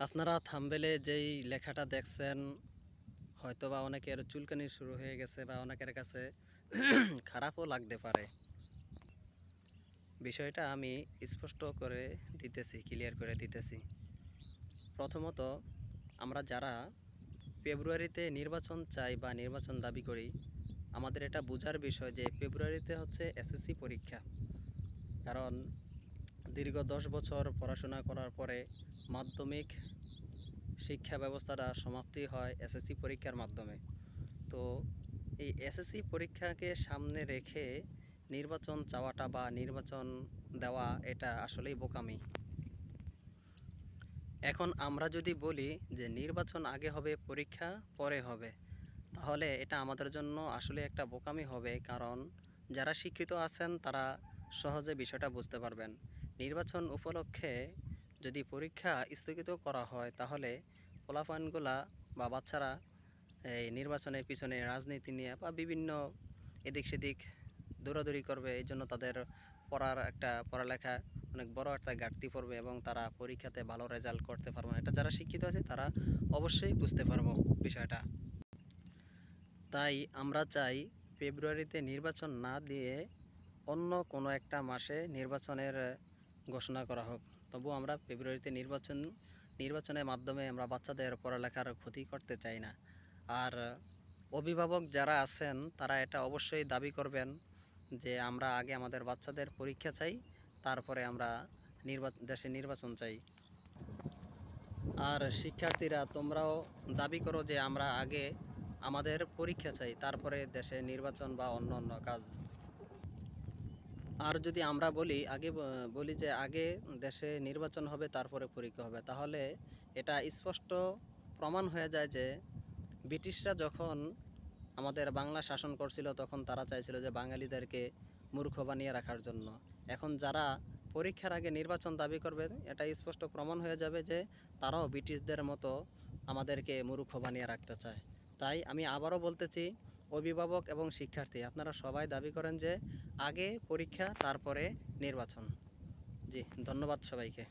আপনারা থাম্বনেলে যেই লেখাটা দেখছেন হয়তোবা অনেকের চুলকানি শুরু হয়ে গেছে বা অনেকের কাছে খারাপও লাগতে পারে। বিষয়টা আমি স্পষ্ট করে দিতেছি, ক্লিয়ার করে দিতেছি। প্রথমত, আমরা যারা ফেব্রুয়ারিতে নির্বাচন চাই বা নির্বাচন দাবি করি, আমাদের এটা বোঝার বিষয় যে ফেব্রুয়ারিতে হচ্ছে এসএসসি পরীক্ষা। কারণ দীর্ঘ 10 বছর পড়াশোনা করার পরে মাধ্যমিক শিক্ষা ব্যবস্থাটা সমাপ্তি হয় এসএসসি পরীক্ষার মাধ্যমে। তো এই এসএসসি পরীক্ষাকে সামনে রেখে নির্বাচন চাওয়াটা বা নির্বাচন দেওয়া এটা আসলেই বোকামি। এখন আমরা যদি বলি যে নির্বাচন আগে হবে, পরীক্ষা পরে হবে, তাহলে এটা আমাদের জন্য আসলে একটা বোকামি হবে। কারণ যারা শিক্ষিত আছেন তারা সহজে বিষয়টা বুঝতে পারবেন। নির্বাচন উপলক্ষে যদি পরীক্ষা স্থগিত করা হয়, তাহলে পোলাপানগুলা বা বাচ্চারা এই নির্বাচনের পিছনে রাজনীতি নিয়ে বা বিভিন্ন এদিক সেদিক দৌড়াদৌড়ি করবে। এই জন্য তাদের পড়ালেখা অনেক বড় একটা ঘাটতি পড়বে এবং তারা পরীক্ষাতে ভালো রেজাল্ট করতে পারবে না। এটা যারা শিক্ষিত আছে তারা অবশ্যই বুঝতে পারবো বিষয়টা। তাই আমরা চাই ফেব্রুয়ারিতে নির্বাচন না দিয়ে অন্য কোনো একটা মাসে নির্বাচনের ঘোষণা করা হোক। তবু আমরা ফেব্রুয়ারিতে নির্বাচনের মাধ্যমে আমরা বাচ্চাদের পড়ালেখার ক্ষতি করতে চাই না। আর অভিভাবক যারা আছেন তারা এটা অবশ্যই দাবি করবেন যে আমরা আগে আমাদের বাচ্চাদের পরীক্ষা চাই, তারপরে আমরা দেশে নির্বাচন চাই। আর শিক্ষার্থীরা তোমরাও দাবি করো যে আমরা আগে আমাদের পরীক্ষা চাই, তারপরে দেশে নির্বাচন বা অন্য অন্য কাজ। আর যদি আমরা বলি যে আগে দেশে নির্বাচন হবে তারপরে পরীক্ষা হবে, তাহলে এটা স্পষ্ট প্রমাণ হয়ে যায় যে ব্রিটিশরা যখন আমাদের বাংলা শাসন করছিল তখন তারা চাইছিল যে বাঙালিদেরকে মূর্খ বানিয়ে রাখার জন্য। এখন যারা পরীক্ষার আগে নির্বাচন দাবি করবে, এটা স্পষ্ট প্রমাণ হয়ে যাবে যে তারাও ব্রিটিশদের মতো আমাদেরকে মূর্খ বানিয়ে রাখতে চায়। তাই আমি আবারও বলতেছি, অভিভাবক এবং শিক্ষার্থী আপনারা সবাই দাবি করেন যে আগে পরীক্ষা তারপরে নির্বাচন। জি, ধন্যবাদ সবাইকে।